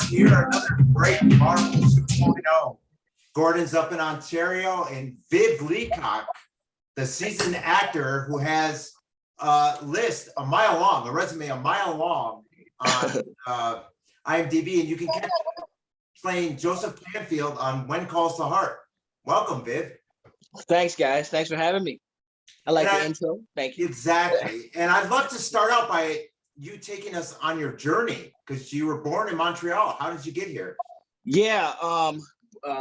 Here, another great Marvel 2.0. Gordon's up in Ontario, and Viv Leacock, the seasoned actor who has a list a mile long, a resume a mile long on IMDb, and you can catch playing Joseph Canfield on When Calls the Heart. Welcome, Viv. Thanks, guys. Thanks for having me. I like the intro. Thank you. Exactly. And I'd love to start out by you taking us on your journey, because you were born in Montreal. How did you get here? Yeah,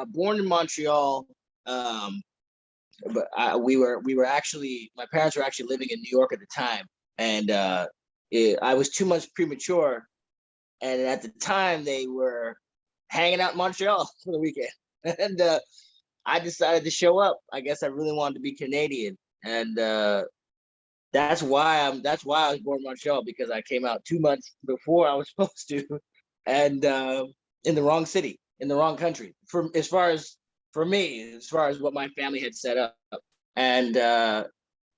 born in Montreal, but we were actually, my parents were actually living in New York at the time, and I was 2 months premature, and at the time they were hanging out in Montreal for the weekend, and I decided to show up. I guess I really wanted to be Canadian, and that's why I was born in Montreal, because I came out 2 months before I was supposed to, and in the wrong city, in the wrong country, as far as what my family had set up. And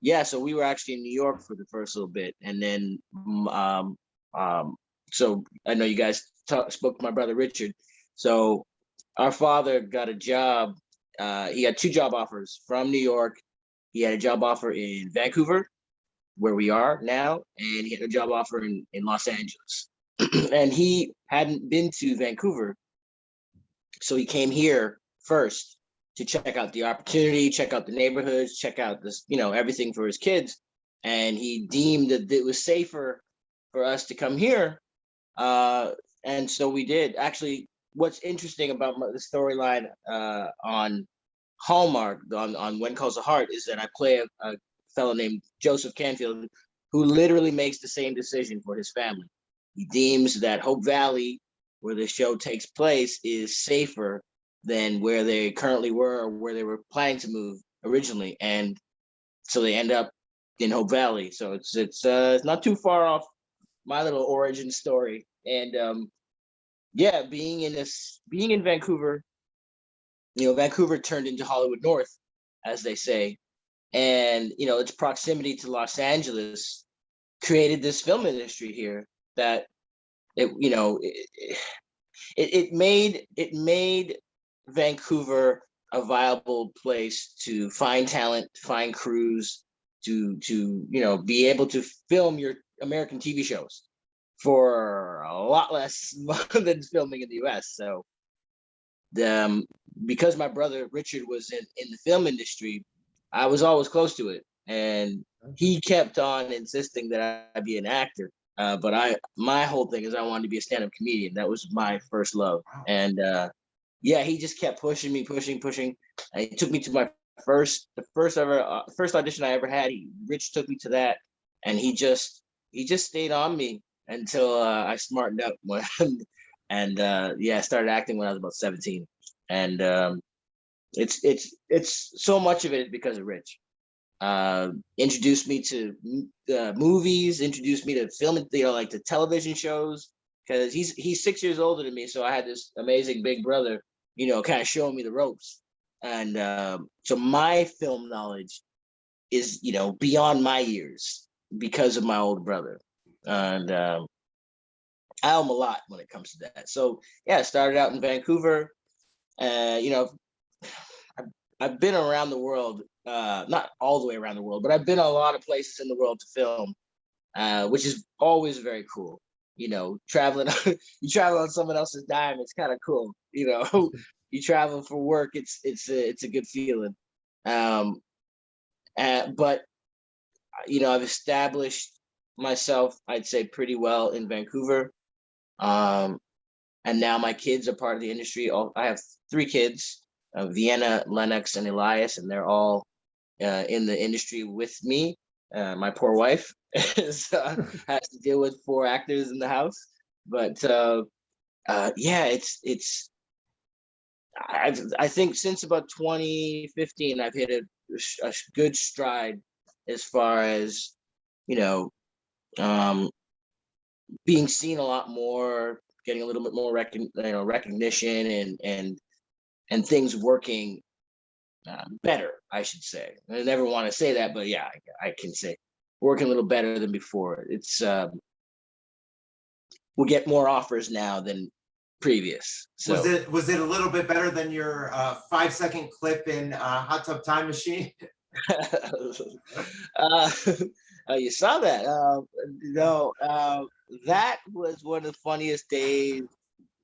yeah, so we were actually in New York for the first little bit, and then so I know you guys spoke to my brother Richard. So our father got a job. He had 2 job offers from New York. He had a job offer in Vancouver, where we are now, and he had a job offer in Los Angeles. And he hadn't been to Vancouver, so he came here first to check out the opportunity, check out the neighborhoods, check out this, everything for his kids. And he deemed that it was safer for us to come here. And so we did. Actually, what's interesting about the storyline on Hallmark, on When Calls the Heart, is that I play a fellow named Joseph Canfield, who literally makes the same decision for his family. He deems that Hope Valley, where the show takes place, is safer than where they currently were, or where they were planning to move originally, and so they end up in Hope Valley. So it's not too far off my little origin story. And yeah, being in Vancouver, Vancouver turned into Hollywood North, as they say. And, its proximity to Los Angeles created this film industry here that it made Vancouver a viable place to find talent, find crews, to be able to film your American TV shows for a lot less than filming in the US. So because my brother Richard was in the film industry, I was always close to it, and he kept on insisting that I be an actor. But my whole thing is I wanted to be a stand-up comedian. That was my first love. And yeah, he just kept pushing me. And he took me to my first audition I ever had. Rich took me to that, and he just stayed on me until I smartened up. And yeah, I started acting when I was about 17. And it's so much of it is because of Rich. Introduced me to movies, introduced me to film, like the television shows, because he's 6 years older than me. So I had this amazing big brother, kind of showing me the ropes. And so my film knowledge is, beyond my years because of my older brother. And I owe him a lot when it comes to that. So yeah, I started out in Vancouver. I've been around the world, not all the way around the world, but I've been a lot of places in the world to film, which is always very cool. Traveling, you travel on someone else's dime. It's kind of cool. You travel for work. It's a good feeling. But I've established myself, I'd say, pretty well in Vancouver. And now my kids are part of the industry. I have 3 kids. Vienna, Lennox, and Elias, and they're all in the industry with me. My poor wife has to deal with 4 actors in the house, but yeah, I think since about 2015, I've hit a good stride as far as being seen a lot more, getting a little bit more recognition, and things working better, I should say. I never want to say that, but yeah, I can say working a little better than before. It's we'll get more offers now than previous. So Was it a little bit better than your 5-second clip in Hot Tub Time Machine? You saw that. That was one of the funniest days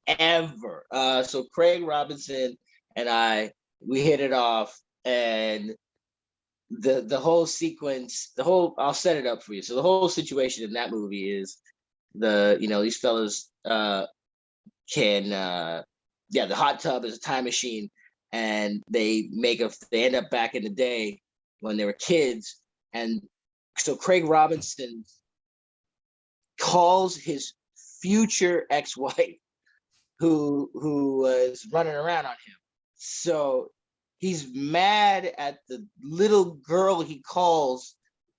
ever. So Craig Robinson and we hit it off, and the whole sequence, I'll set it up for you. So the whole situation in that movie is these fellas the hot tub is a time machine, and they end up back in the day when they were kids. And so Craig Robinson calls his future ex-wife who was running around on him. So he's mad at the little girl he calls,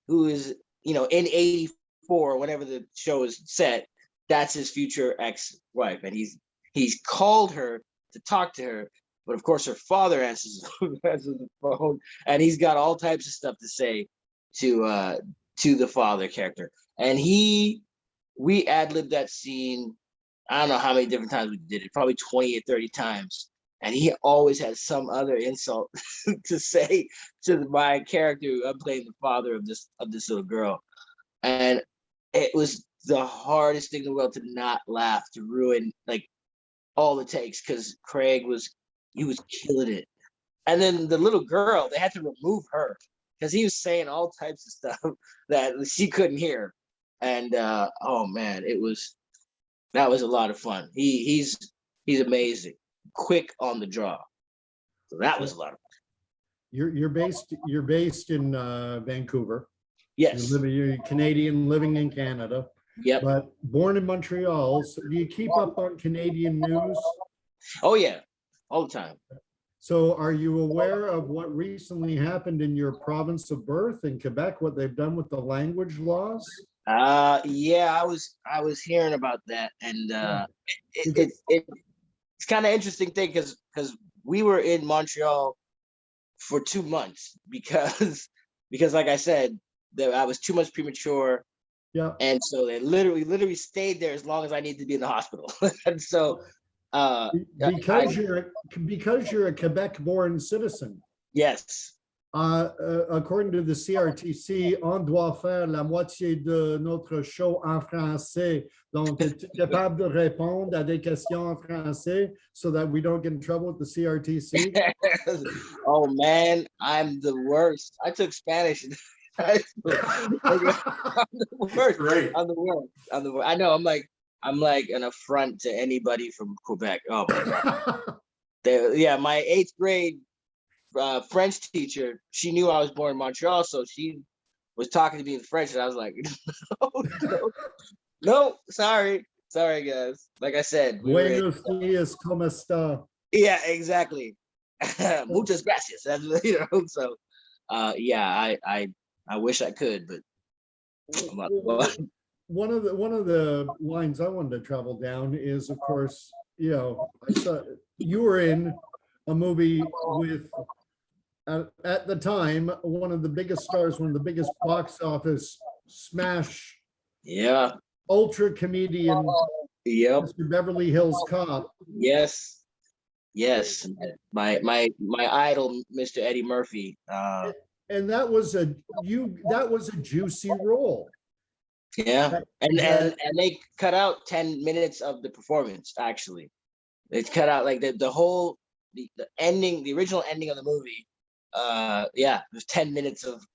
who is, in 84, whenever the show is set, that's his future ex-wife. And he's called her to talk to her, but of course her father answers the phone, and he's got all types of stuff to say to the father character. And we ad-libbed that scene, I don't know how many different times we did it, probably 20 or 30 times. And he always has some other insult to say to my character. I'm playing the father of this little girl. And it was the hardest thing in the world to not laugh, to ruin like all the takes, because Craig was killing it. And then the little girl, they had to remove her because he was saying all types of stuff that she couldn't hear. And oh man, that was a lot of fun. He's amazing, quick on the draw. So that was a lot of fun. You're based in Vancouver. Yes. You're Canadian living in Canada. Yep. But born in Montreal. So do you keep up on Canadian news? Oh yeah, all the time. So are you aware of what recently happened in your province of birth in Quebec, what they've done with the language laws? Yeah, I was hearing about that, and it's kind of interesting thing because we were in Montreal for 2 months because like I said, that I was 2 months premature. Yeah. And so they literally stayed there as long as I needed to be in the hospital. And so because you're a Quebec-born citizen. Yes. According to the CRTC, on doit faire la moitié de notre show en français. Donc, es-tu capable de répondre à des questions en français so that we don't get in trouble with the CRTC? Oh man, I'm the worst. I took Spanish. I'm the worst. Great. I'm the worst. I know. I'm like an affront to anybody from Quebec. Oh my god. My 8th grade French teacher, she knew I was born in Montreal, so she was talking to me in French, and I was like, no, sorry guys. Like I said, Buenos dias, ¿cómo está? Yeah, exactly. Muchas gracias. So I wish I could, but one of the lines I wanted to travel down is, of course, I saw you were in a movie with, at the time, one of the biggest stars, one of the biggest box office smash, ultra comedian, Mr. Beverly Hills Cop. Yes, my idol, Mr. Eddie Murphy. And that was a juicy role. Yeah, and they cut out 10 minutes of the performance. Actually, they cut out like the ending, the original ending of the movie. There's 10 minutes of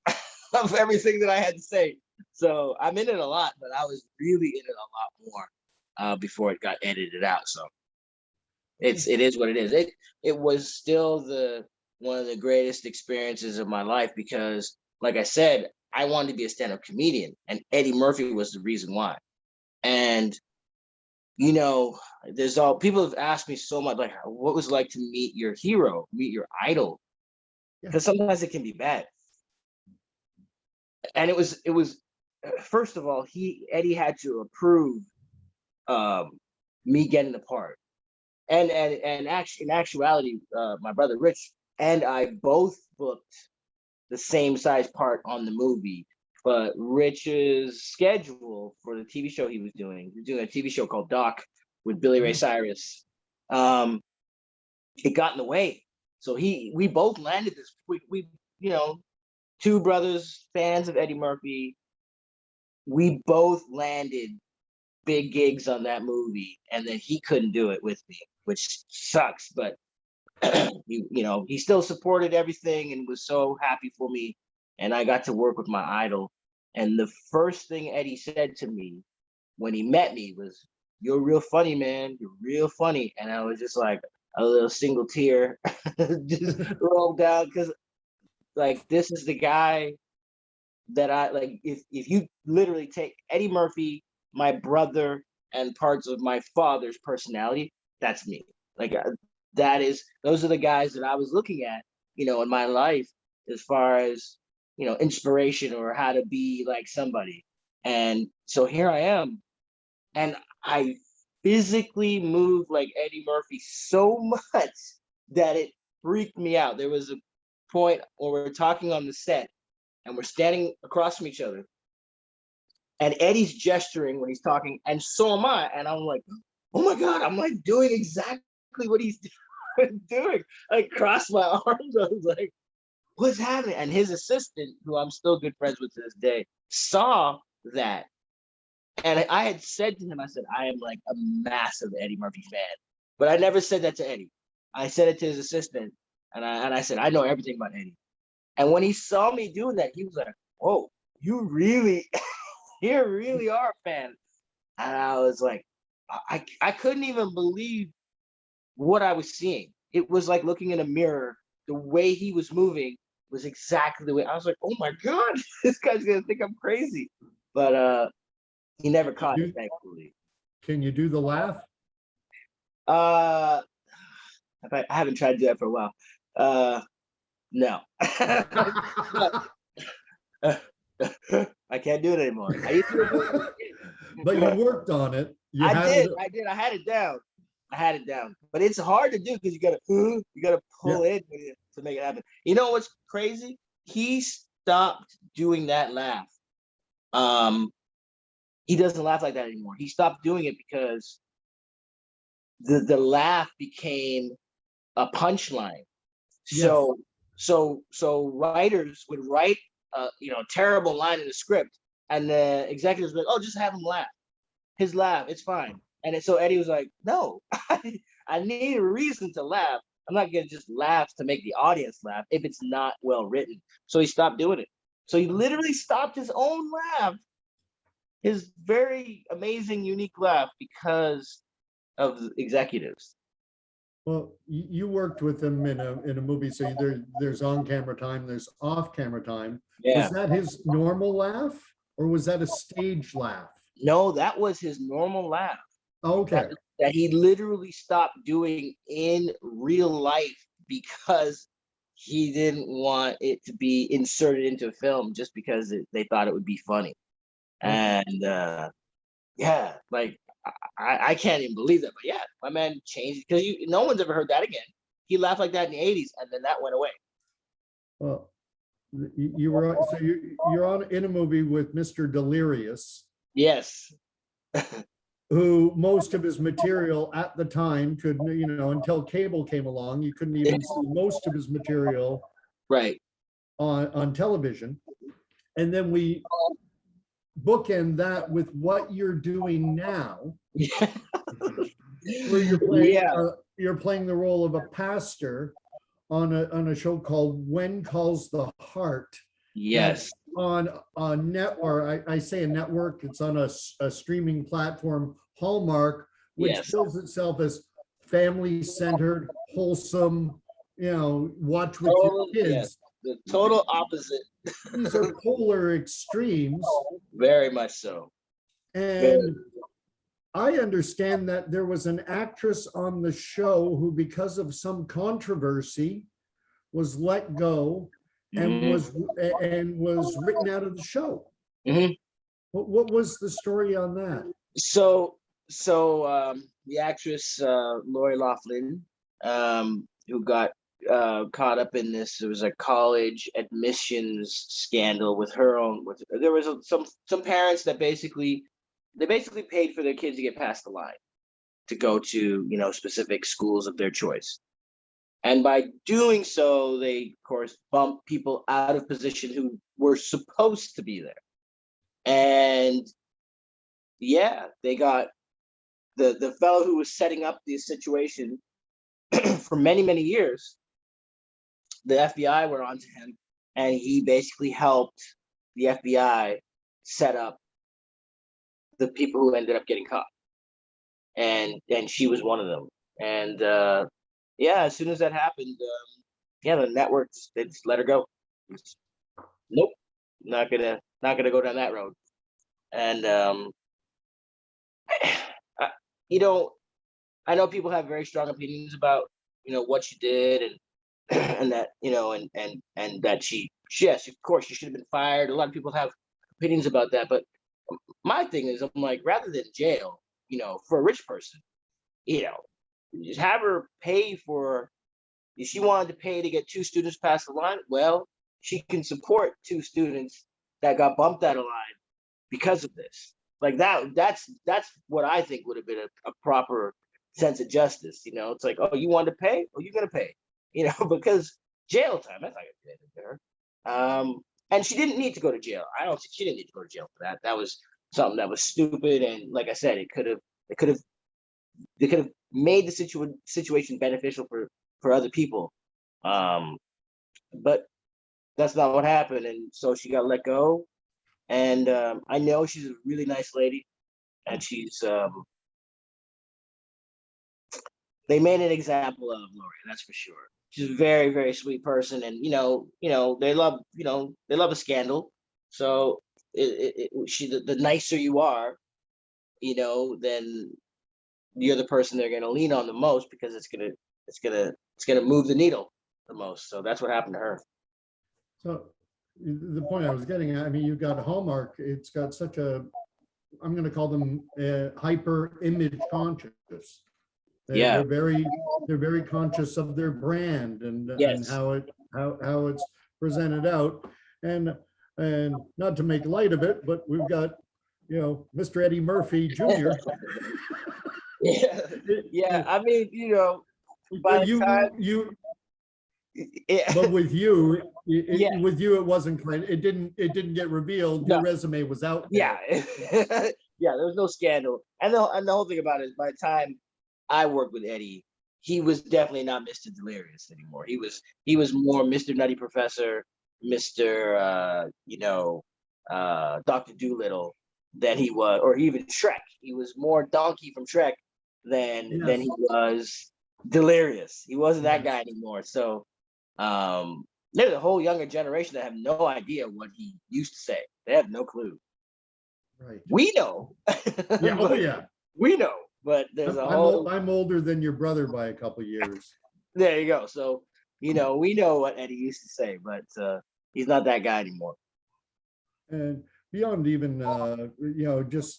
of everything that I had to say. So I'm in it a lot, but I was really in it a lot more before it got edited out. So it is what it is. It was still one of the greatest experiences of my life because, like I said, I wanted to be a stand-up comedian, and Eddie Murphy was the reason why. And people have asked me so much, like, what was it like to meet your hero, meet your idol? Because sometimes it can be bad. And it was first of all, Eddie had to approve me getting the part. And actually, in actuality, my brother Rich and I both booked the same size part on the movie but Rich's schedule for the TV show he was doing a TV show called Doc with Billy Ray Cyrus. It got in the way. So we both landed this. We you know, two brothers, fans of Eddie Murphy. We both landed big gigs on that movie, and then he couldn't do it with me, which sucks. But you know, he still supported everything and was so happy for me, and I got to work with my idol. And the first thing Eddie said to me when he met me was, "You're real funny, man. You're real funny." And I was just like, a little single tear just rolled down, because like, this is the guy that I like. If you literally take Eddie Murphy, my brother, and parts of my father's personality, that's me. Like, those are the guys that I was looking at, you know, in my life, as far as, you know, inspiration or how to be like somebody. And so here I am, and I physically moved like Eddie Murphy so much that it freaked me out. There was a point where we're talking on the set and we're standing across from each other, and Eddie's gesturing when he's talking, and so am I. And I'm like, oh my God, I'm like doing exactly what he's doing. I crossed my arms. I was like, what's happening? And his assistant, who I'm still good friends with to this day, saw that. And I had said to him, I said, I am like a massive Eddie Murphy fan. But I never said that to Eddie. I said it to his assistant. And I said, I know everything about Eddie. And when he saw me doing that, he was like, whoa, you really, you really are a fan. And I was like, I couldn't even believe what I was seeing. It was like looking in a mirror. The way he was moving was exactly the way. I was like, oh my God, this guy's gonna think I'm crazy. But he never caught it, thankfully. Can you do the laugh? I haven't tried to do that for a while. No. I can't do it anymore. I used to do it. But you worked on it. I did. I had it down. But it's hard to do because you gotta pull in to make it happen. You know what's crazy? He stopped doing that laugh. He doesn't laugh like that anymore. He stopped doing it because the laugh became a punchline. Yes. So writers would write a terrible line in the script, and the executives were like, oh, just have him laugh. His laugh, it's fine. And so Eddie was like, no, I need a reason to laugh. I'm not gonna just laugh to make the audience laugh if it's not well written. So he stopped doing it. So he literally stopped his own laugh, his very amazing, unique laugh, because of the executives. Well, you worked with him in a movie, so there's on-camera time, there's off-camera time. Yeah. Was that his normal laugh, or was that a stage laugh? No, that was his normal laugh. Okay. That he literally stopped doing in real life because he didn't want it to be inserted into a film just because they thought it would be funny. And yeah, like I can't even believe that. But yeah, my man changed, because no one's ever heard that again. He laughed like that in the 80s, and then that went away. Well, you were so you're on in a movie with Mr. Delirious. Yes. Who most of his material at the time could, until cable came along, you couldn't even see most of his material right on television. And then we bookend that with what you're doing now, where you're playing the role of a pastor on a show called When Calls the Heart. Yes. On a net, or I say a network, it's on a streaming platform, Hallmark, which bills itself as family-centered, wholesome, watch with your kids. Yes. The total opposite. These are polar extremes. Very much so. And I understand that there was an actress on the show who, because of some controversy, was let go and was written out of the show. What was the story on that? So the actress Lori Loughlin, who got caught up in this. There was a college admissions scandal with her own. There was some parents that basically paid for their kids to get past the line to go to specific schools of their choice, and by doing so, they of course bumped people out of position who were supposed to be there, and yeah, they got the fellow who was setting up the situation for many years. The FBI were onto him, and he basically helped the FBI set up the people who ended up getting caught, and she was one of them. And yeah, as soon as that happened, yeah, the network they just let her go. Nope, not gonna go down that road. And I know people have very strong opinions about what she did, and and that and that she yes, of course she should have been fired. A lot of people have opinions about that, but my thing is, I'm like, rather than jail, for a rich person, just have her pay for. If she wanted to pay to get 2 students past the line, well, she can support 2 students that got bumped out of line because of this. Like that's what I think would have been a proper sense of justice. It's like, oh, you wanted to pay? Oh, you're gonna pay. Because jail time, that's not gonna be anything to her. And she didn't need to go to jail. I don't think she didn't need to go to jail for that. That was something that was stupid. And like I said, they could have made the situation beneficial for other people. But that's not what happened. And so she got let go. And I know she's a really nice lady, and she's they made an example of Lori, that's for sure. She's a very, very sweet person, and they love a scandal. So the nicer you are, then you're the person they're gonna lean on the most, because it's gonna move the needle the most. So that's what happened to her. So the point I was getting at, I mean, you've got Hallmark, it's got such a, I'm going to call them hyper image conscious. Yeah. They're very conscious of their brand and Yes. and how it's presented out. And not to make light of it, but we've got, Mr. Eddie Murphy Jr. Yeah. I mean, by the time but with you, Yeah. with you, it wasn't quite. It didn't get revealed. No. Your resume was out there. Yeah. Yeah, there was no scandal. And the whole thing about it is, by the time I worked with Eddie, he was definitely not Mr. Delirious anymore. He was more Mr. Nutty Professor, Mr. Dr. Doolittle than he was, or even Shrek. He was more Donkey from Shrek than he was Delirious. He wasn't that guy anymore. So there's a whole younger generation that have no idea what he used to say. They have no clue. Right. We know. Yeah. Oh yeah. We know, but there's I'm older than your brother by a couple years. There you go. So we know what Eddie used to say, but he's not that guy anymore. And beyond even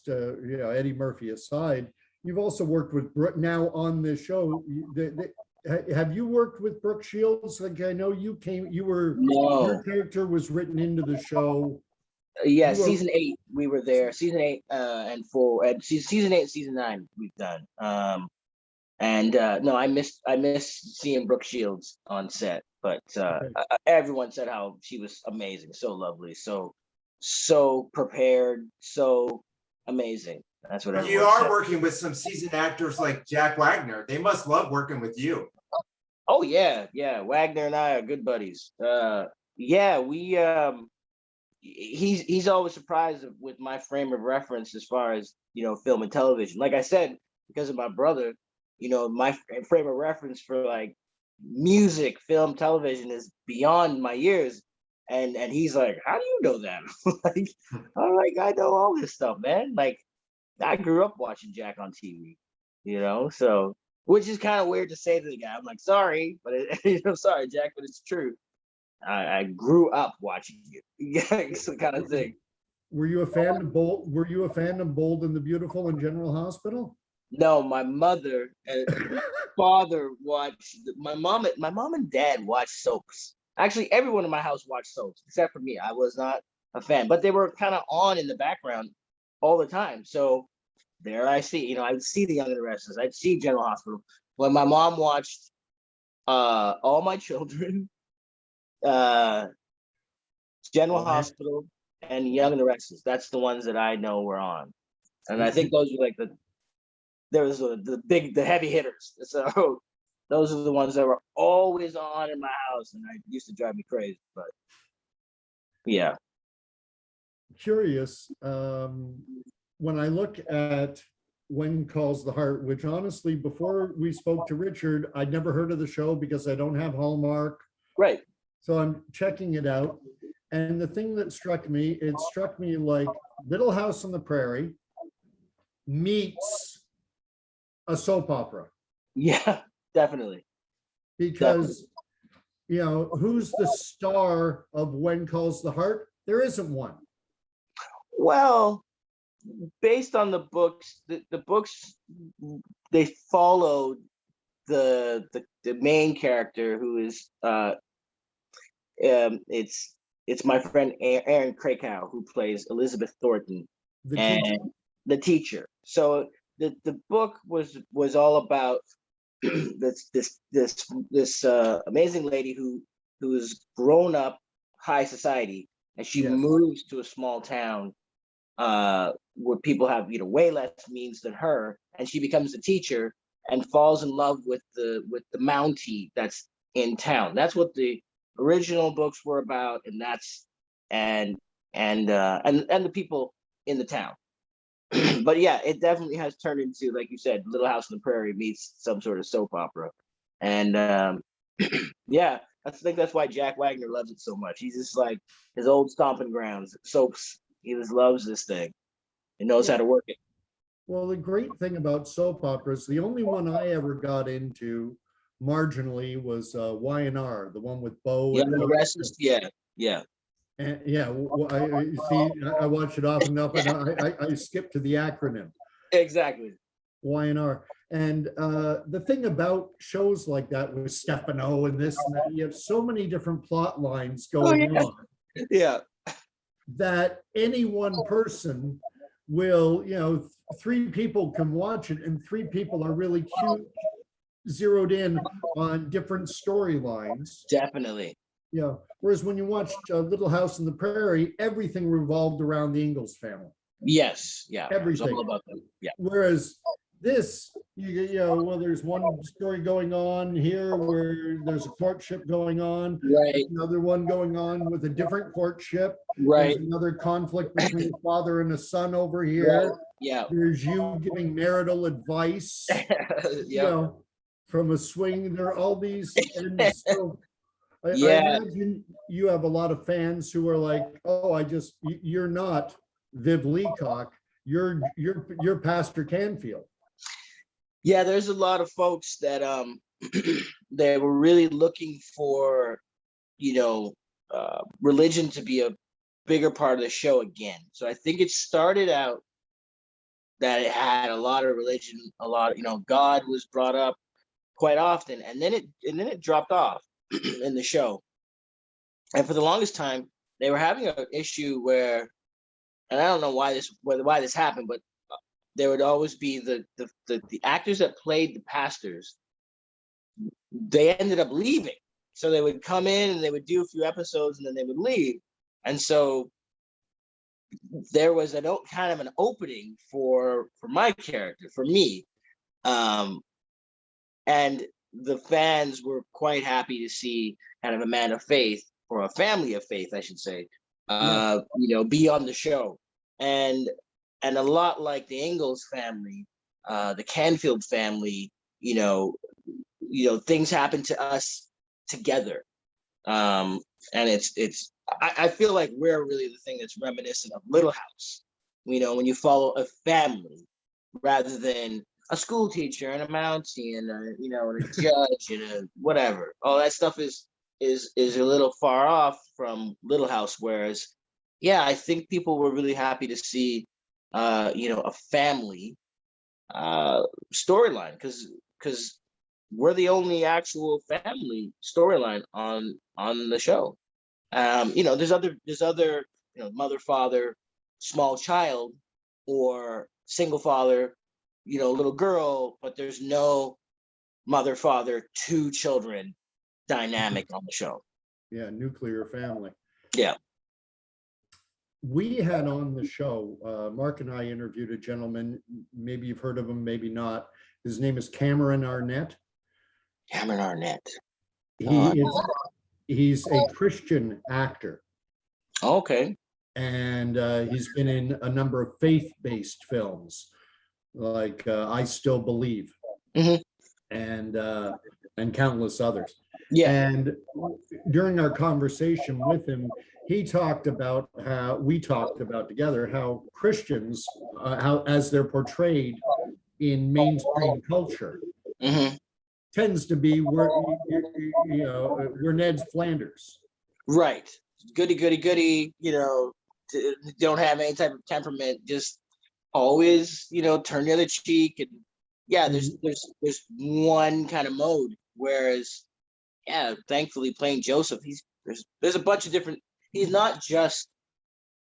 Eddie Murphy aside, you've also worked with Brooke now on this show. Have you worked with Brooke Shields? Like, I know your character was written into the show. Yeah, season 8 we were there. Season 8 and 4, and season 8 and season 9 we've done. No, I missed seeing Brooke Shields on set, but everyone said how she was amazing, so lovely, so prepared, so amazing. That's what everyone You are said. working with some seasoned actors like Jack Wagner. They must love working with you. Oh yeah. Wagner and I are good buddies. We he's always surprised with my frame of reference as far as film and television. Like I said, because of my brother, my frame of reference for like music, film, television is beyond my years. And he's like, how do you know that? Like, all right, I know all this stuff, man. Like, I grew up watching Jack on TV, so, which is kind of weird to say to the guy. I'm like, sorry, but sorry, Jack, but it's true. I grew up watching you. It's the kind of thing. Were you a fan of Bold? Were you a fan of Bold and the Beautiful and General Hospital? No, my mother, father watched. My mom and dad watched soaps. Actually, everyone in my house watched soaps except for me. I was not a fan, but they were kind of on in the background all the time. So there I see. I would see The Young and the Restless. I'd see General Hospital. When my mom watched All My Children, General Right. Hospital, and Young and the Restless. That's the ones that I know were on, and I think those were like the heavy hitters. So those are the ones that were always on in my house, and I used to drive me crazy. But yeah, Curious, when I look at When Calls the Heart, which honestly, before we spoke to Richard, I'd never heard of the show because I don't have Hallmark. right. So I'm checking it out. And the thing that struck me, it struck me like Little House on the Prairie meets a soap opera. Yeah, definitely. Because, who's the star of When Calls the Heart? There isn't one. Well, based on the books, the books, they followed the main character, who is it's my friend Aaron Krakow, who plays Elizabeth Thornton, The and teacher. the teacher. So the book was all about this amazing lady who's grown up high society, and she Yes. moves to a small town where people have way less means than her, and she becomes a teacher and falls in love with the Mountie that's in town. That's what the original books were about, and the people in the town. But yeah, it definitely has turned into, like you said, Little House on the Prairie meets some sort of soap opera. And yeah, I think that's why Jack Wagner loves it so much. He's just like his old stomping grounds, soaps. He just loves this thing and knows how to work it. Well, the great thing about soap operas, the only one I ever got into marginally was Y&R, the one with Bo. Yeah, And the rest is yeah. And yeah, I watch it often enough, and I skip to the acronym Exactly. Y&R. And the thing about shows like that with Stefano and this and that, you have so many different plot lines going on Yeah. that any one person will, three people can watch it, and three people are really cute, zeroed in on different storylines. Definitely. Yeah. Whereas when you watched Little House on the Prairie, everything revolved around the Ingalls family. Yes. Yeah. Everything. It's all about them. Yeah. Whereas this, well, there's one story going on here where there's a courtship going on. Right. There's another one going on with a different courtship. Right. There's another conflict between a father and a son over here. Right. Yeah. There's you giving marital advice. Yeah. From a swing. There are all these, and so I imagine you have a lot of fans who are like, "Oh, you're not Viv Leacock. You're Pastor Canfield." Yeah, there's a lot of folks that they were really looking for, religion to be a bigger part of the show again. So I think it started out that it had a lot of religion, God was brought up quite often, and then it dropped off in the show. And for the longest time, they were having an issue where, and I don't know why this happened, but there would always be the actors that played the pastors. They ended up leaving, so they would come in and they would do a few episodes and then they would leave. And so there was kind of an opening for my character, for me, and the fans were quite happy to see kind of a man of faith, or a family of faith, I should say, be on the show. And a lot like the Ingalls family, the Canfield family, things happen to us together. And I feel like we're really the thing that's reminiscent of Little House, when you follow a family rather than a school teacher and a Mountie and a judge and a whatever. All that stuff is a little far off from Little House. Whereas, yeah, I think people were really happy to see, a family storyline, because we're the only actual family storyline on the show. There's other, mother, father, small child, or single father, little girl, but there's no mother, father, two children dynamic on the show. Yeah, nuclear family. Yeah. We had on the show, Mark and I interviewed a gentleman, maybe you've heard of him, maybe not. His name is Cameron Arnett. Cameron Arnett. He's a Christian actor. Okay. And he's been in a number of faith-based films, like I Still Believe, and countless others. Yeah. And during our conversation with him, he talked about how we talked about together how Christians, how as they're portrayed in mainstream culture, tends to be where we're Ned Flanders. Right. Goody, goody, goody. Don't have any type of temperament. Just always, turn the other cheek. And yeah, there's one kind of mode. Whereas, yeah, thankfully playing Joseph, there's a bunch of different. He's not just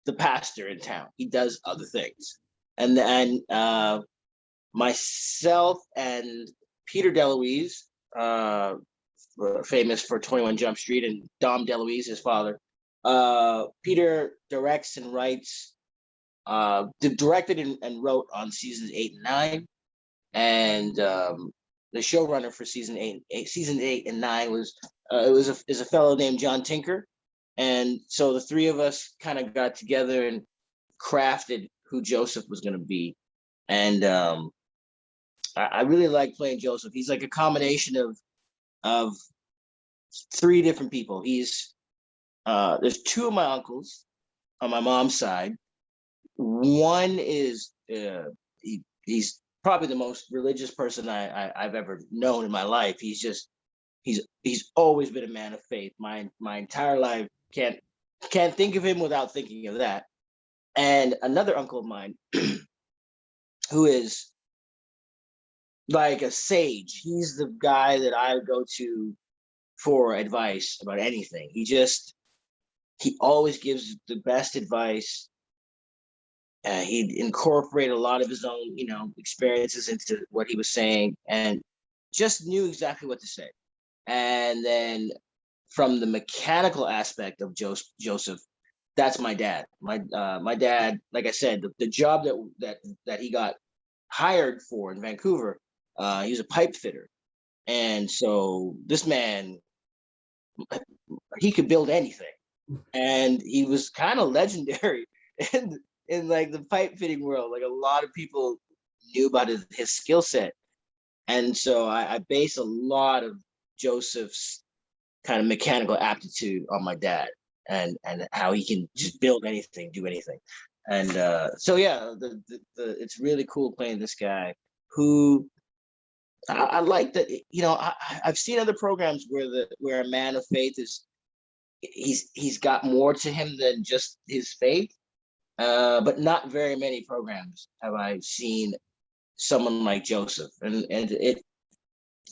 the pastor in town. He does other things. And myself and Peter DeLuise, famous for 21 Jump Street, and Dom DeLuise, his father. Peter directs and writes, directed and wrote on seasons 8 and 9, and the showrunner for season 8 and 9 is a fellow named John Tinker, and so the three of us kind of got together and crafted who Joseph was going to be, and I really like playing Joseph. He's like a combination of three different people. There's two of my uncles on my mom's side. One is he's probably the most religious person I've ever known in my life. He's always been a man of faith. My entire life, can't think of him without thinking of that. And another uncle of mine who is like a sage. He's the guy that I go to for advice about anything. He always gives the best advice. He'd incorporate a lot of his own, experiences into what he was saying, and just knew exactly what to say. And then from the mechanical aspect of Joseph, that's my dad. My dad, like I said, the job that he got hired for in Vancouver, he was a pipe fitter. And so this man, he could build anything. And he was kind of legendary in like the pipe fitting world. Like a lot of people knew about his skill set. And so I base a lot of Joseph's kind of mechanical aptitude on my dad and how he can just build anything, do anything. And so yeah, it's really cool playing this guy who I like that. I've seen other programs where a man of faith he's got more to him than just his faith, but not very many programs have I seen someone like Joseph, and it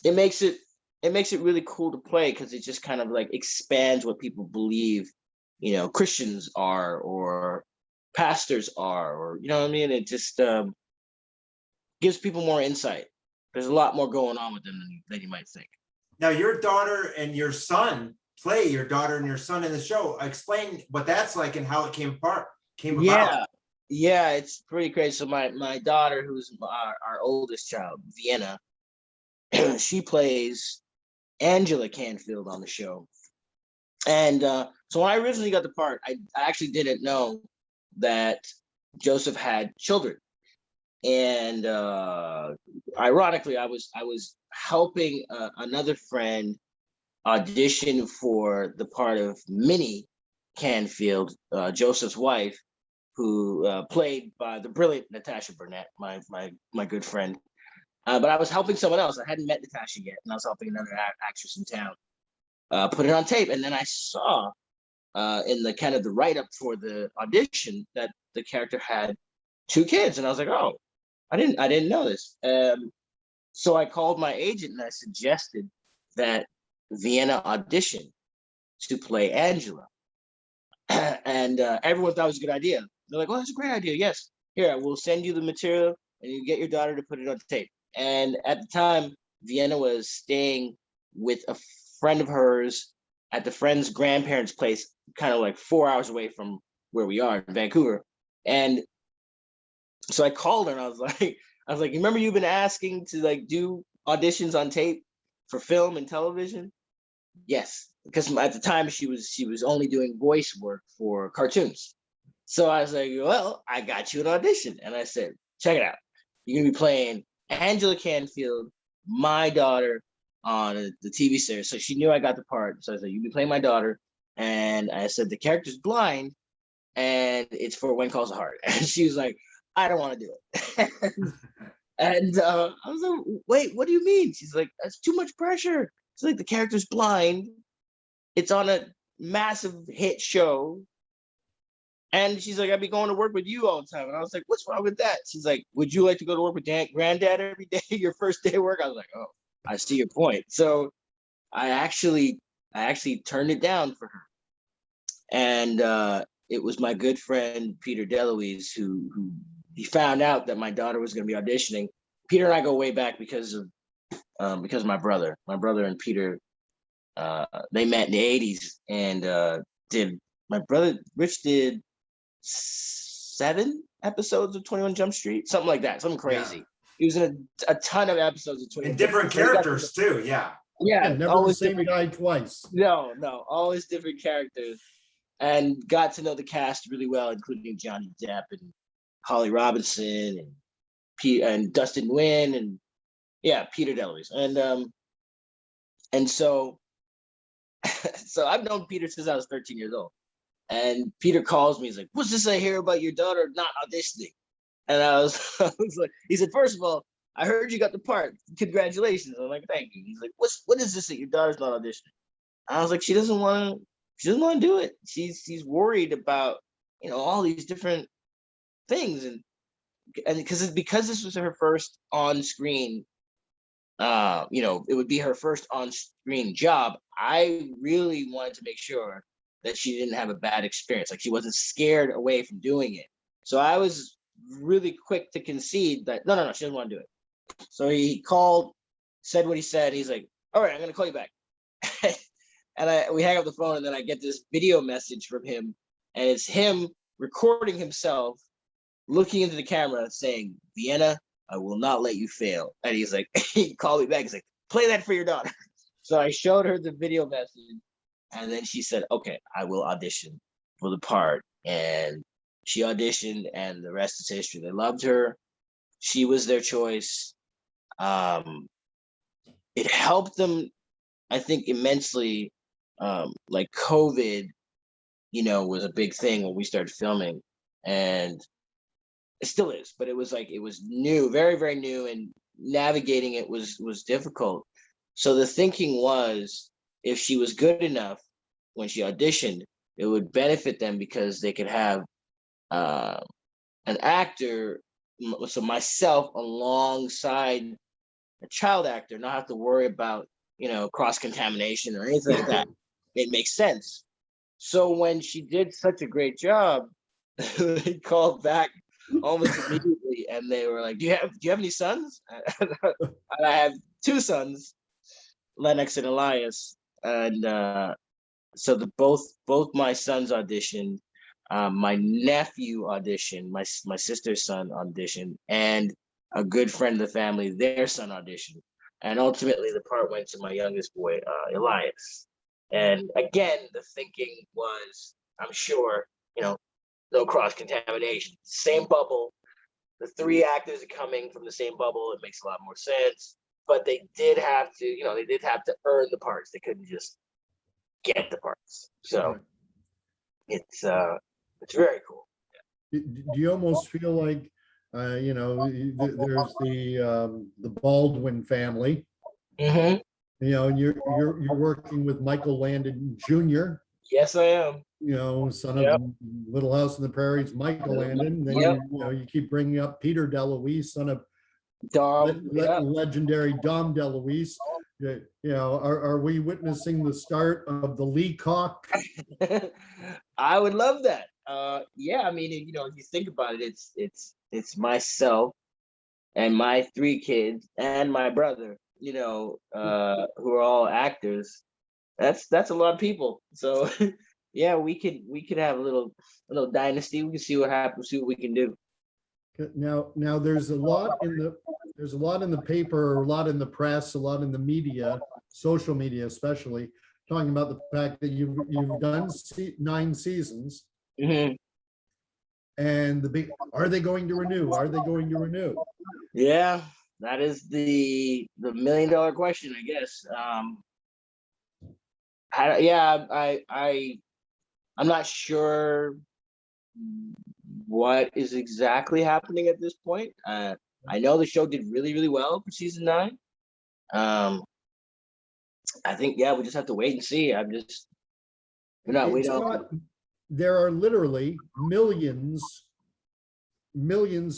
makes it really cool to play because it just kind of like expands what people believe, Christians are or pastors are, or what I mean. It just gives people more insight. There's a lot more going on with them than you might think. Now, your daughter and your son play your daughter and your son in the show. Explain what that's like and how it came about. Yeah, it's pretty crazy. So my daughter, who's our oldest child, Vienna, she plays Angela Canfield on the show. And so when I originally got the part, I actually didn't know that Joseph had children. And ironically, I was helping another friend audition for the part of Minnie Canfield, Joseph's wife, who played by the brilliant Natasha Burnett, my good friend. But I was helping someone else. I hadn't met Natasha yet, and I was helping another actress in town put it on tape. And then I saw in the kind of the write-up for the audition that the character had 2 kids, and I was like, oh, I didn't know this. So I called my agent and I suggested that Vienna audition to play Angela. And everyone thought it was a good idea. They're like, "Oh, that's a great idea. Yes, here, we'll send you the material and you get your daughter to put it on tape." And at the time, Vienna was staying with a friend of hers at the friend's grandparents' place, kind of like 4 hours away from where we are in Vancouver. And so I called her and I was like, "You remember you've been asking to like do auditions on tape for film and television?" Yes, because at the time she was only doing voice work for cartoons. So I was like, "Well, I got you an audition," and I said, "Check it out. You're gonna be playing Angela Canfield, my daughter, on the TV series." So she knew I got the part. So I said, "You'll be playing my daughter," and I said, "The character's blind, and it's for When Calls a Heart." And she was like, "I don't want to do it." And I was like, "Wait, what do you mean?" She's like, "That's too much pressure." It's like the character's blind. It's on a massive hit show. And she's like, "I'd be going to work with you all the time." And I was like, "What's wrong with that?" She's like, "Would you like to go to work with granddad every day, your first day of work?" I was like, "Oh, I see your point." So I actually turned it down for her. And it was my good friend, Peter DeLuise, who he found out that my daughter was going to be auditioning. Peter and I go way back because of my brother. My brother and Peter, they met in the 80s and my brother Rich did 7 episodes of 21 Jump Street, something like that, something crazy. Yeah. He was in a ton of episodes of 21 And different characters too, yeah. Yeah, Never the always same different. guy twice. No, always different characters, and got to know the cast really well, including Johnny Depp and Holly Robinson and Dustin Nguyen and Peter DeLuise, and so so I've known Peter since I was 13 years old. And Peter calls me. He's like, "What's this I hear about your daughter not auditioning?" And I was like, he said, "First of all, I heard you got the part. Congratulations." I'm like, "Thank you." He's like, "What is this that your daughter's not auditioning?" I was like, She doesn't want to do it. She's worried about, all these different things. And because this was her first on-screen, it would be her first on-screen job. I really wanted to make sure that she didn't have a bad experience. Like she wasn't scared away from doing it. So I was really quick to concede that no, she doesn't want to do it. So he called, said what he said. He's like, "All right, I'm gonna call you back." And we hang up the phone, and then I get this video message from him, and it's him recording himself, looking into the camera, saying, "Vienna, I will not let you fail." And he's like, he called me back. He's like, "Play that for your daughter." So I showed her the video message, and then she said, "Okay, I will audition for the part." And she auditioned, and the rest is history. They loved her. She was their choice. It helped them, I think, immensely. Like COVID, was a big thing when we started filming, and it still is, but it was new, very, very new, and navigating it was difficult. So the thinking was, if she was good enough when she auditioned, it would benefit them because they could have an actor, so myself, alongside a child actor, not have to worry about cross-contamination or anything like that. It makes sense. So when she did such a great job, they called back almost immediately, and they were like, do you have any sons?" And I have 2 sons, Lennox and Elias, and so both my sons auditioned. My nephew auditioned, my sister's son auditioned, and a good friend of the family, their son auditioned, and ultimately the part went to my youngest boy, Elias. And again, the thinking was, I'm sure, no cross contamination, same bubble. The 3 actors are coming from the same bubble. It makes a lot more sense. But they did have to earn the parts. They couldn't just get the parts. So it's very cool. Do you almost feel like, there's the Baldwin family, Mm-hmm. And you're working with Michael Landon Jr., Yes, I am. son Yep. of Little House on the Prairie's Michael Landon. Then Yep. you keep bringing up Peter DeLuise, son of Dom, yeah. legendary Dom DeLuise. You know, are we witnessing the start of the Leacock? I would love that. Yeah, I mean, you know, if you think about it, it's myself and my 3 kids and my brother, you know, who are all actors. That's a lot of people. So yeah, we could have a little dynasty. We can see what happens, see what we can do. Now there's a lot in the paper, a lot in the press, a lot in the media, social media especially, talking about the fact that you've done 9 seasons. Mhm. And are they going to renew? Are they going to renew? Yeah, that is the $1 million question, I guess. I'm not sure what is exactly happening at this point. I know the show did really, really well for season 9. I think, yeah, we just have to wait and see. There are literally millions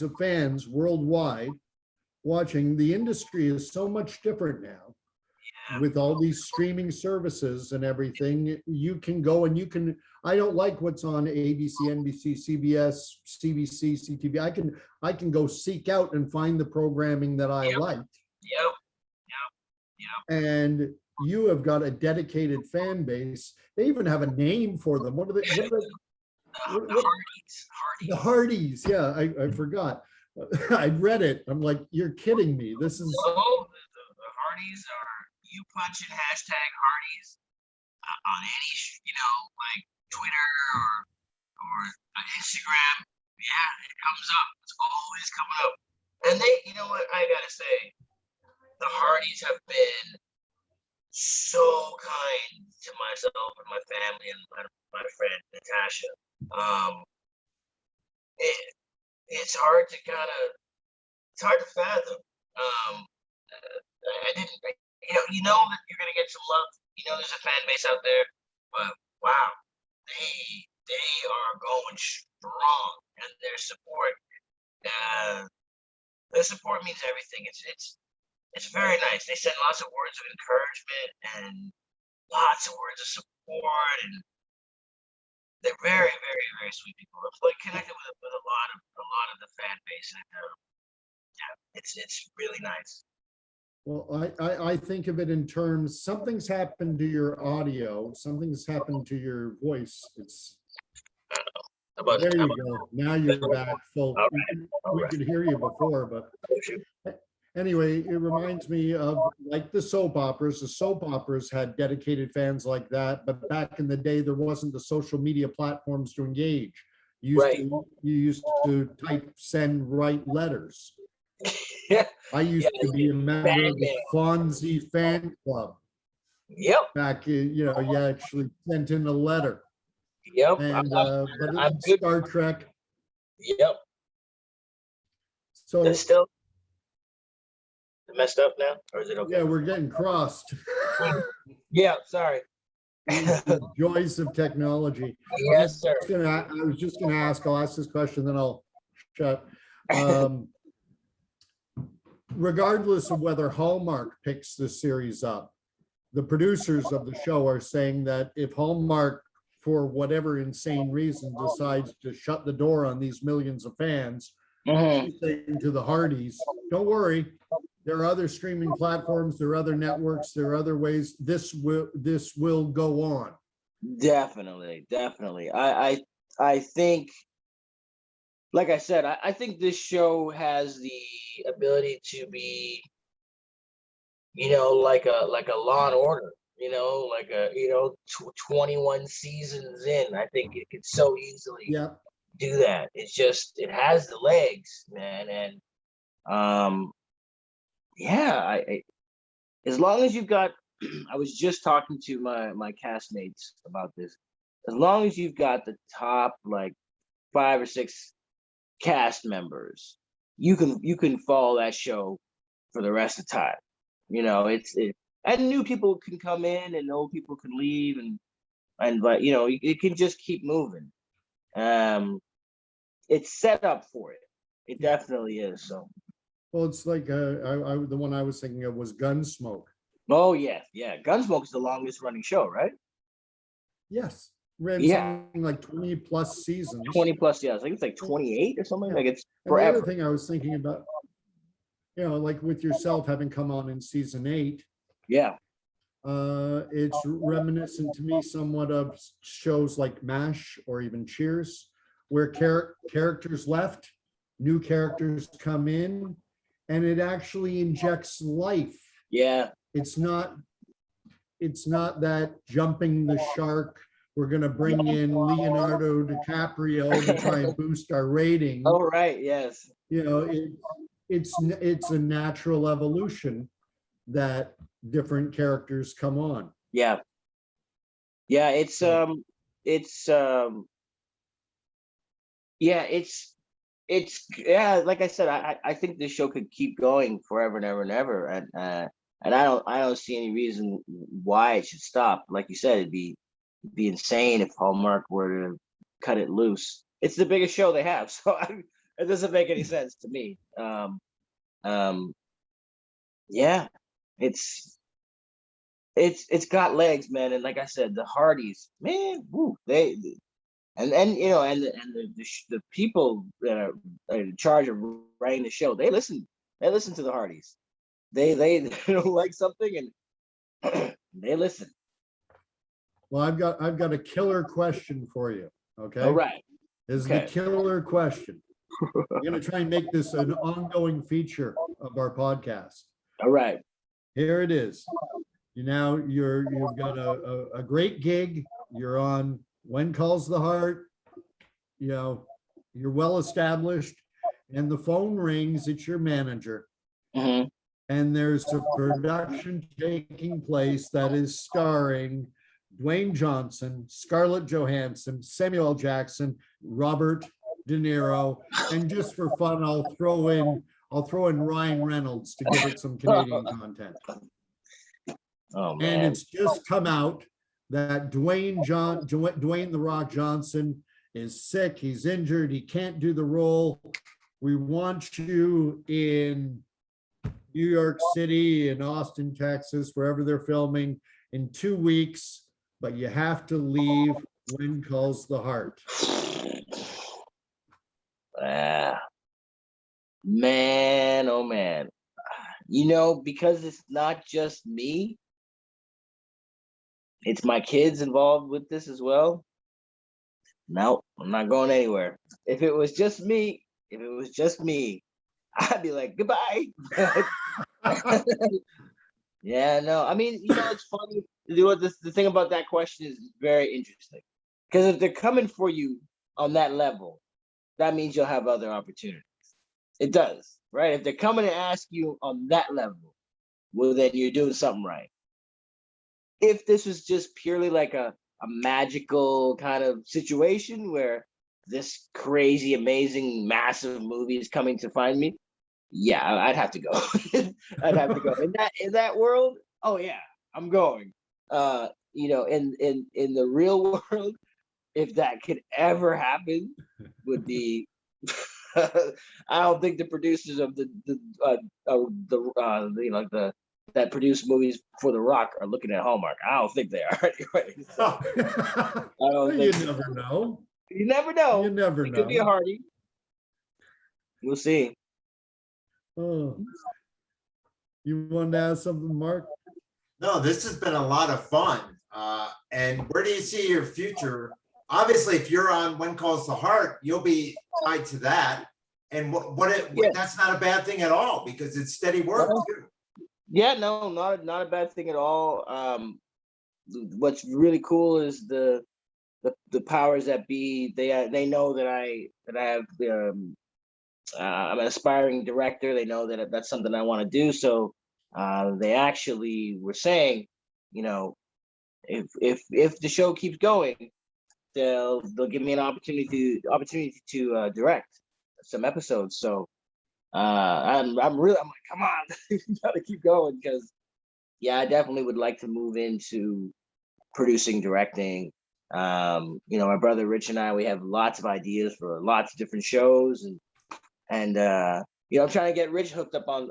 of fans worldwide watching. The industry is so much different now. With all these streaming services and everything, you can go and I don't like what's on ABC, NBC, CBS, CBC, CTV. I can go seek out and find the programming that I like. Yep. And you have got a dedicated fan base. They even have a name for them. What are they? The Hearties. Yeah, I forgot. I read it. I'm like, you're kidding me. This is. Oh, the Hearties are. You punch in #Hearties on any, you know, like Twitter or Instagram. Yeah, it comes up. It's always coming up. And they, you know what, I gotta say, the Hearties have been so kind to myself and my family and my friend Natasha. It's hard to fathom. I didn't. You know that you're gonna get some love. You know, there's a fan base out there, but wow, they are going strong, and their support means everything. It's very nice. They send lots of words of encouragement and lots of words of support, and they're very, very, very sweet people. I've like connected with a lot of the fan base, and yeah, it's really nice. Well, I think of it in terms, something's happened to your audio, something's happened to your voice. There you go. Now you're back full. We could hear you before, but anyway, it reminds me of like the soap operas. The soap operas had dedicated fans like that, but back in the day, there wasn't the social media platforms to engage. You used to type, send, write letters. Yeah. I used to be a member of the Fonzie fan club. Yep. Back, you actually sent in a letter. Yep. And but it's Star Trek. Yep. So it's still messed up now, or is it okay? Yeah, we're getting crossed. Yeah, sorry. The joys of technology. Yes, sir. I was just gonna ask, I'll ask this question, then I'll shut. Regardless of whether Hallmark picks the series up, the producers of the show are saying that if Hallmark, for whatever insane reason, decides to shut the door on these millions of fans, saying to the Hearties, don't worry, there are other streaming platforms, there are other networks, there are other ways this will go on. Definitely. I think, like I said, I think this show has the ability to be, like a Law and Order, like 21 seasons in. I think it could so easily do that. It's just, it has the legs, man. And as long as you've got, I was just talking to my castmates about this. As long as you've got the top like 5 or 6 cast members, you can follow that show for the rest of the time. And new people can come in and old people can leave, but it can just keep moving. It's set up for it. It definitely is. So Well, it's like the one I was thinking of was Gunsmoke. Oh yeah, yeah. Gunsmoke is the longest running show, right? Yes, ran Yeah. something like 20 plus seasons. 20 plus, yeah. I think it's like 28 or something. Yeah. Like it's And the other forever. thing I was thinking about, like with yourself having come on in season 8, Yeah. it's reminiscent to me somewhat of shows like MASH or even Cheers, where characters left, new characters come in, and it actually injects life. Yeah. It's not that jumping the shark. We're going to bring in Leonardo DiCaprio to try and boost our rating. Oh, right. Yes. It's a natural evolution that different characters come on. Yeah. Yeah. Yeah, like I said, I think this show could keep going forever and ever and ever. And I don't see any reason why it should stop. Like you said, it'd be insane if Hallmark were to cut it loose. It's the biggest show they have, so it doesn't make any sense to me. Yeah, it's got legs, man. And like I said, the Hearties, man, woo, and the people that are in charge of writing the show, they listen to the Hearties. They don't like something and they listen. Well, I've got a killer question for you. Okay. All right. This is the killer question. I'm going to try and make this an ongoing feature of our podcast. All right. Here it is. You've got a great gig. You're on When Calls the Heart. You're well established, and the phone rings. It's your manager. Mm-hmm. And there's a production taking place that is starring Dwayne Johnson, Scarlett Johansson, Samuel L. Jackson, Robert De Niro, and just for fun, I'll throw in Ryan Reynolds to give it some Canadian content. Oh man! And it's just come out that Dwayne The Rock Johnson is sick. He's injured. He can't do the role. We want you in New York City, in Austin, Texas, wherever they're filming, in 2 weeks, but you have to leave When Calls the Heart. Man, oh man. Because it's not just me, it's my kids involved with this as well. No, I'm not going anywhere. If it was just me, I'd be like, goodbye. Yeah, no. I mean, it's funny. The thing about that question is very interesting. Because if they're coming for you on that level, that means you'll have other opportunities. It does, right? If they're coming to ask you on that level, well, then you're doing something right. If this was just purely like a magical kind of situation where this crazy, amazing, massive movie is coming to find me, yeah, I'd have to go. I'd have to go. In that world, oh yeah, I'm going. In the real world, if that could ever happen, would be I don't think the producers of that produce movies for The Rock are looking at Hallmark. I don't think they are anyway. So, You never know. You never know. You never It know. could be a Hardy. We'll see. Oh. You wanted to ask something, Mark? No, this has been a lot of fun. And where do you see your future? Obviously, if you're on When Calls the Heart, you'll be tied to that. And that's not a bad thing at all because it's steady work too. Yeah, no, not a bad thing at all. What's really cool is the powers that be. They know that I have I'm an aspiring director. They know that that's something I want to do. So they actually were saying, if the show keeps going, they'll give me an opportunity to direct some episodes. So I'm like, come on, you gotta keep going because I definitely would like to move into producing, directing. My brother Rich and I, we have lots of ideas for lots of different shows, and I'm trying to get Rich hooked up on.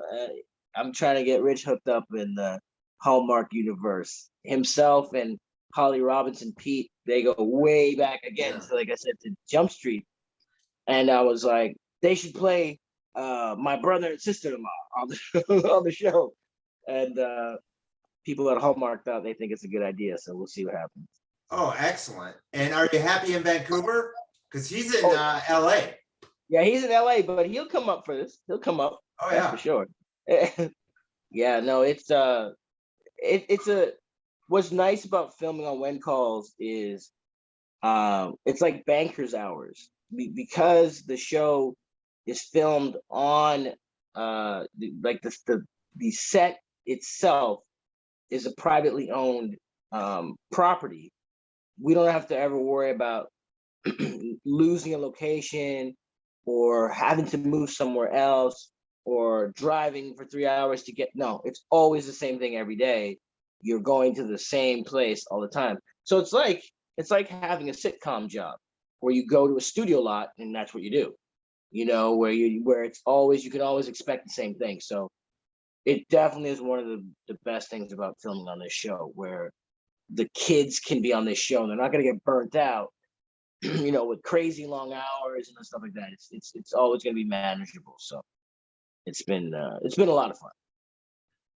I'm trying to get Rich hooked up in the Hallmark universe. Himself and Holly Robinson Pete, they go way back again. So, like I said, to Jump Street, and I was like, they should play my brother and sister-in-law on the show, and people at Hallmark thought they think it's a good idea. So we'll see what happens. Oh, excellent. And are you happy in Vancouver? Because he's in LA. Yeah, he's in LA, but he'll come up for this. He'll come up. Oh, That's yeah. for sure. Yeah, no, it's what's nice about filming on When Calls is it's like banker's hours because the show is filmed on like the set itself is a privately owned property. We don't have to ever worry about losing a location or having to move somewhere else or driving for 3 hours to get, no, it's always the same thing every day. You're going to the same place all the time. So it's like having a sitcom job where you go to a studio lot and that's what you do, where it's always, you can always expect the same thing. So it definitely is one of the best things about filming on this show, where the kids can be on this show and they're not going to get burnt out, with crazy long hours and stuff like that. It's always going to be manageable. So it's been a lot of fun.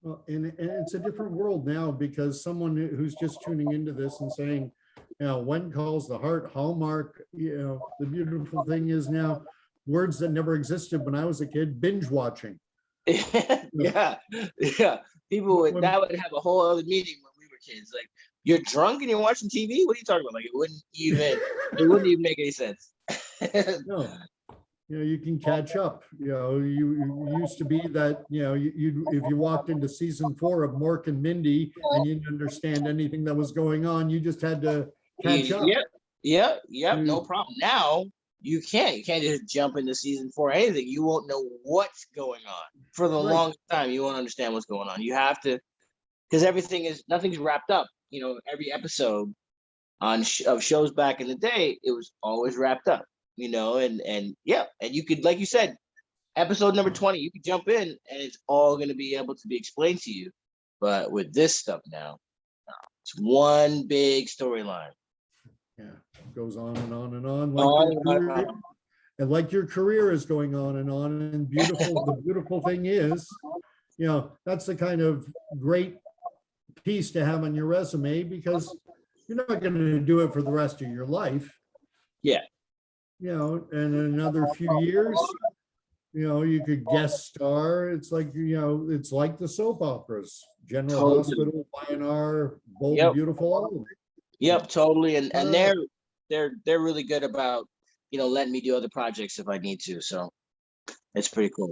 Well, and it's a different world now, because someone who's just tuning into this and saying, When Calls the Heart, Hallmark, the beautiful thing is now words that never existed when I was a kid, binge watching. Yeah. People would have a whole other meaning when we were kids. Like, you're drunk and you're watching TV? What are you talking about? Like, it wouldn't even make any sense. No. You can catch up. You used to be that, you if you walked into season 4 of Mork and Mindy and you didn't understand anything that was going on, you just had to catch up. Yeah, no problem. Now you can't just jump into season 4 or anything. You won't know what's going on for the longest time. You won't understand what's going on. You have to, because nothing's wrapped up. Every episode of shows back in the day, it was always wrapped up. And you could, like you said, episode number 20, you could jump in and it's all going to be able to be explained to you. But with this stuff now, it's one big storyline. Yeah, it goes on and on and on. And like your career is going on. And the beautiful thing is, that's the kind of great piece to have on your resume, because you're not going to do it for the rest of your life. Yeah. And in another few years, you could guest star. It's like, it's like the soap operas, General Hospital, Y&R, Bold and Beautiful, all of it. Yep, totally. And they're really good about, letting me do other projects if I need to. So it's pretty cool.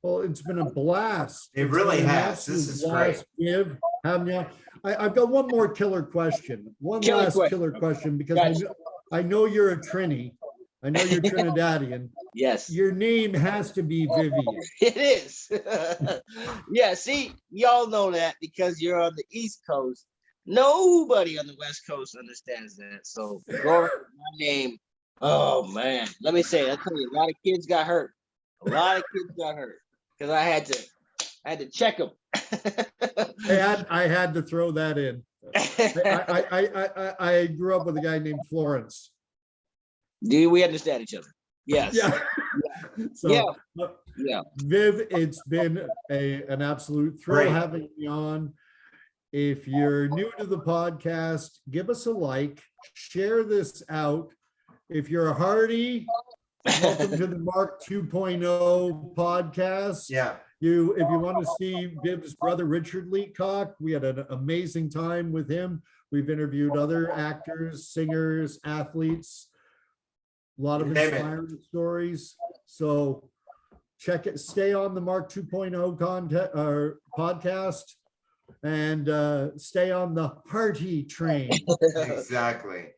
Well, it's been a blast. It really has. This is great. Viv, having you on. I've got one more killer question. Killer question, because I know you're a Trini. I know you're Trinidadian. Yes. Your name has to be Vivian. It is. Yeah, see, y'all know that because you're on the East Coast. Nobody on the West Coast understands that. So my name, oh man. Let me say, I tell you, a lot of kids got hurt. Because I had to check them. I had to throw that in. I grew up with a guy named Florence. Do we understand each other? Yes. Yeah. So, yeah. Viv, it's been an absolute thrill having you on. If you're new to the podcast, give us a like, share this out. If you're a Heartie, welcome to the Mark 2.0 podcast. Yeah. If you want to see Viv's brother, Richard Leacock, we had an amazing time with him. We've interviewed other actors, singers, athletes, a lot of inspiring stories. So check it, stay on the Mark 2.0 podcast, and stay on the Heartie train. Exactly.